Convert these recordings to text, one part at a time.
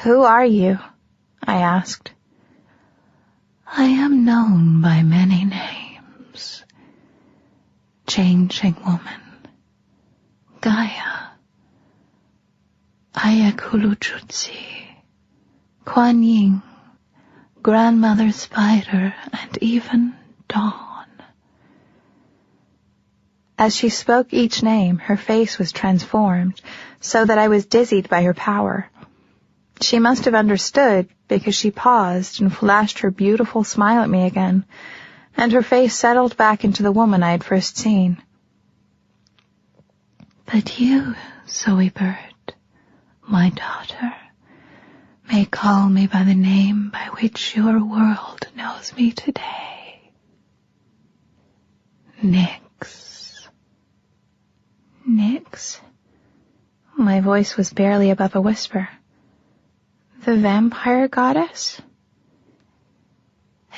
Who are you? I asked. I am known by many names. Changing Woman, Gaia, Ayakulujutsi, Kuan Yin, Grandmother Spider, and even Dawn. As she spoke each name, her face was transformed, so that I was dizzied by her power. She must have understood, because she paused and flashed her beautiful smile at me again, and her face settled back into the woman I had first seen. But you, Zoe Bird, my daughter, may call me by the name by which your world knows me today. Nyx. Nyx? My voice was barely above a whisper. The vampire goddess?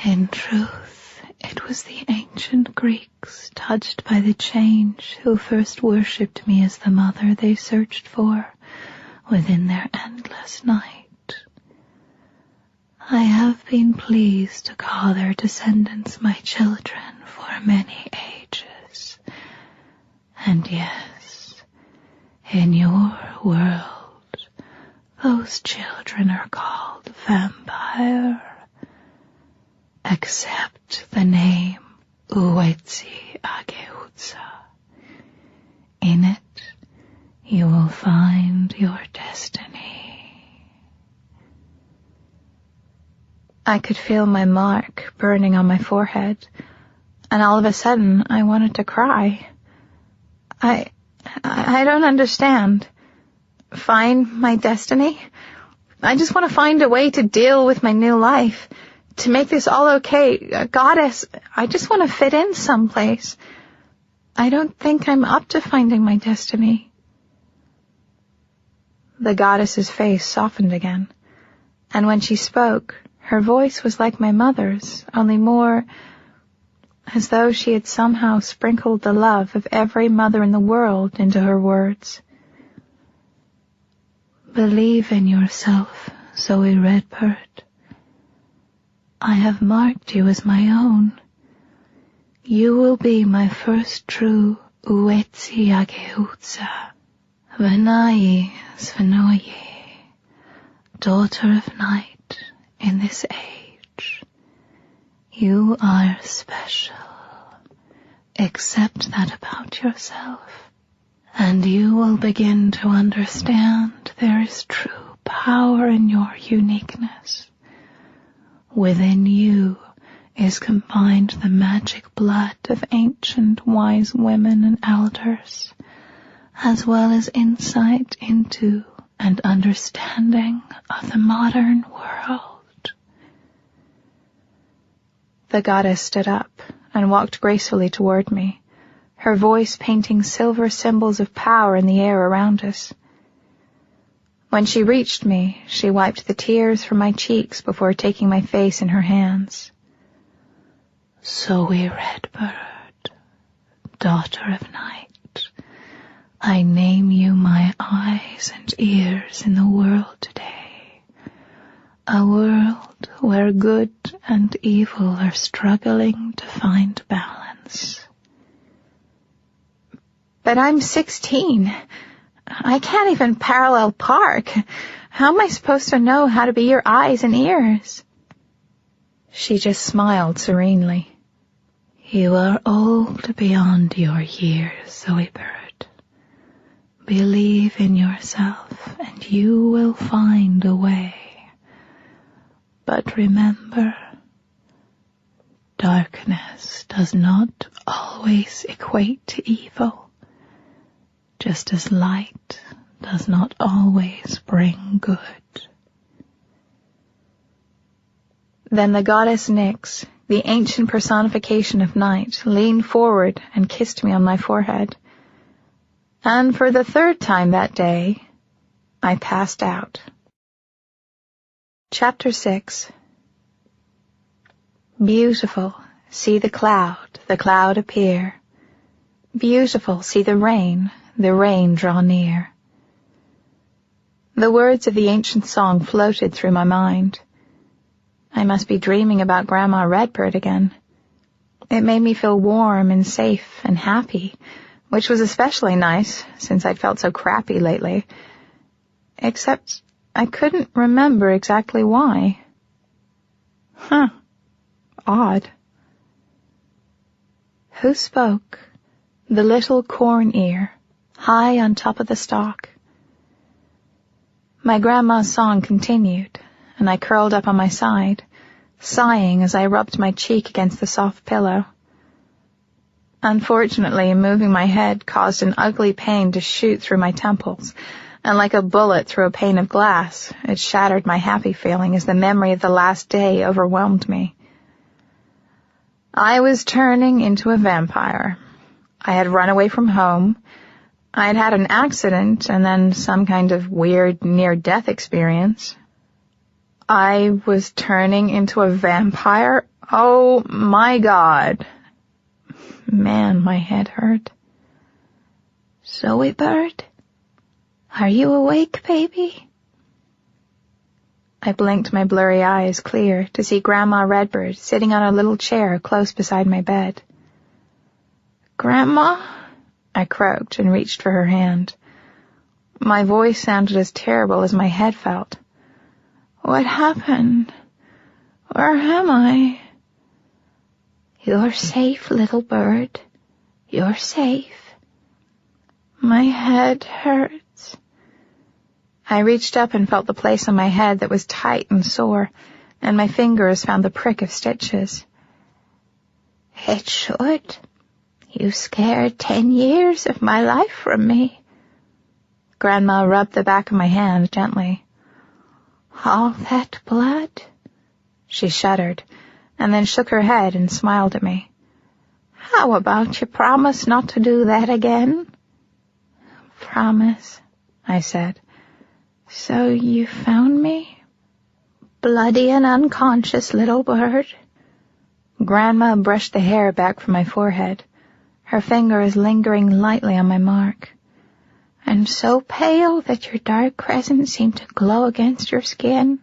In truth, it was the ancient Greeks, touched by the change, who first worshipped me as the mother they searched for within their endless night. I have been pleased to call their descendants my children for many ages. And yes, in your world, those children are called vampire. Accept the name Uetsi Agehutsa. In it, you will find your destiny. I could feel my mark burning on my forehead, and all of a sudden I wanted to cry. I don't understand. Find my destiny? I just want to find a way to deal with my new life, to make this all okay. Goddess, I just want to fit in someplace. I don't think I'm up to finding my destiny. The goddess's face softened again, and when she spoke, her voice was like my mother's, only more as though she had somehow sprinkled the love of every mother in the world into her words. Believe in yourself, Zoe Redbird. I have marked you as my own. You will be my first true Uetsi Agehutsa, Venai Svenoye, daughter of night in this age. You are special. Accept that about yourself, and you will begin to understand there is true power in your uniqueness. Within you is combined the magic blood of ancient wise women and elders, as well as insight into and understanding of the modern world. The goddess stood up and walked gracefully toward me, her voice painting silver symbols of power in the air around us. When she reached me, she wiped the tears from my cheeks before taking my face in her hands. Zoe Redbird, daughter of night, I name you my eyes and ears in the world today. A world where good and evil are struggling to find balance. But I'm 16. I can't even parallel park. How am I supposed to know how to be your eyes and ears? She just smiled serenely. You are old beyond your years, Zoe Bird. Believe in yourself and you will find a way. But remember, darkness does not always equate to evil, just as light does not always bring good. Then the goddess Nyx, the ancient personification of night, leaned forward and kissed me on my forehead. And for the third time that day, I passed out. Chapter 6. Beautiful, see the cloud appear. Beautiful, see the rain draw near. The words of the ancient song floated through my mind. I must be dreaming about Grandma Redbird again. It made me feel warm and safe and happy, which was especially nice since I'd felt so crappy lately. Except I couldn't remember exactly why. Odd. Who spoke? The little corn ear, high on top of the stalk. My grandma's song continued, and I curled up on my side, sighing as I rubbed my cheek against the soft pillow. Unfortunately, moving my head caused an ugly pain to shoot through my temples, and like a bullet through a pane of glass, it shattered my happy feeling as the memory of the last day overwhelmed me. I was turning into a vampire. I had run away from home. I had had an accident and then some kind of weird near-death experience. I was turning into a vampire? Oh my God. Man, my head hurt. Zoe Bird? Are you awake, baby? I blinked my blurry eyes clear to see Grandma Redbird sitting on a little chair close beside my bed. Grandma? I croaked and reached for her hand. My voice sounded as terrible as my head felt. What happened? Where am I? You're safe, little bird. You're safe. My head hurts. I reached up and felt the place on my head that was tight and sore, and my fingers found the prick of stitches. It should. You scared 10 years of my life from me. Grandma rubbed the back of my hand gently. All that blood? She shuddered, and then shook her head and smiled at me. How about you promise not to do that again? Promise, I said. So you found me? Bloody and unconscious, little bird. Grandma brushed the hair back from my forehead, her fingers lingering lightly on my mark. And so pale that your dark crescent seemed to glow against your skin.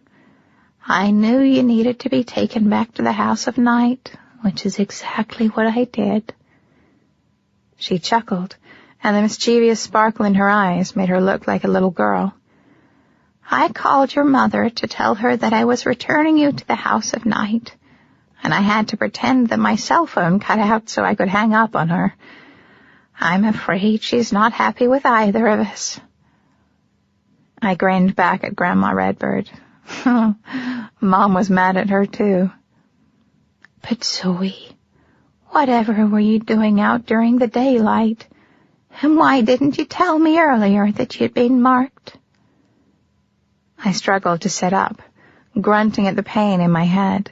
I knew you needed to be taken back to the House of Night, which is exactly what I did. She chuckled, and the mischievous sparkle in her eyes made her look like a little girl. I called your mother to tell her that I was returning you to the House of Night, and I had to pretend that my cell phone cut out so I could hang up on her. I'm afraid she's not happy with either of us. I grinned back at Grandma Redbird. Mom was mad at her, too. But Zoe, whatever were you doing out during the daylight? And why didn't you tell me earlier that you'd been marked? I struggled to sit up, grunting at the pain in my head,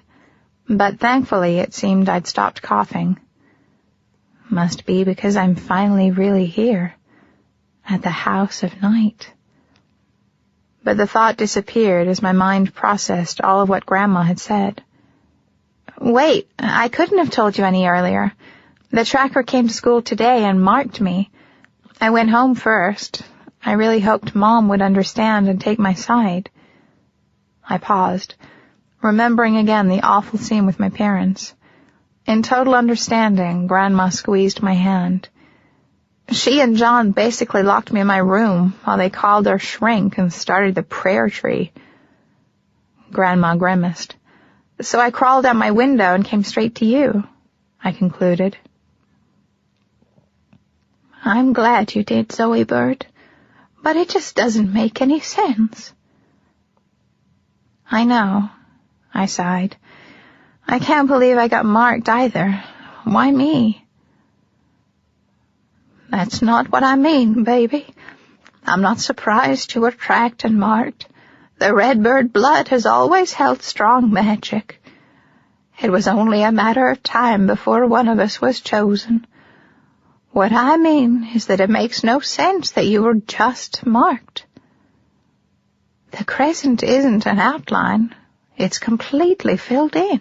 but thankfully it seemed I'd stopped coughing. Must be because I'm finally really here, at the House of Night. But the thought disappeared as my mind processed all of what Grandma had said. Wait, I couldn't have told you any earlier. The tracker came to school today and marked me. I went home first. I really hoped Mom would understand and take my side. I paused, remembering again the awful scene with my parents. In total understanding, Grandma squeezed my hand. She and John basically locked me in my room while they called their shrink and started the prayer tree. Grandma grimaced. So I crawled out my window and came straight to you, I concluded. I'm glad you did, Zoe Bird, but it just doesn't make any sense. I know, I sighed. I can't believe I got marked either. Why me? That's not what I mean, baby. I'm not surprised you were tracked and marked. The Redbird blood has always held strong magic. It was only a matter of time before one of us was chosen. What I mean is that it makes no sense that you were just marked. The crescent isn't an outline. It's completely filled in.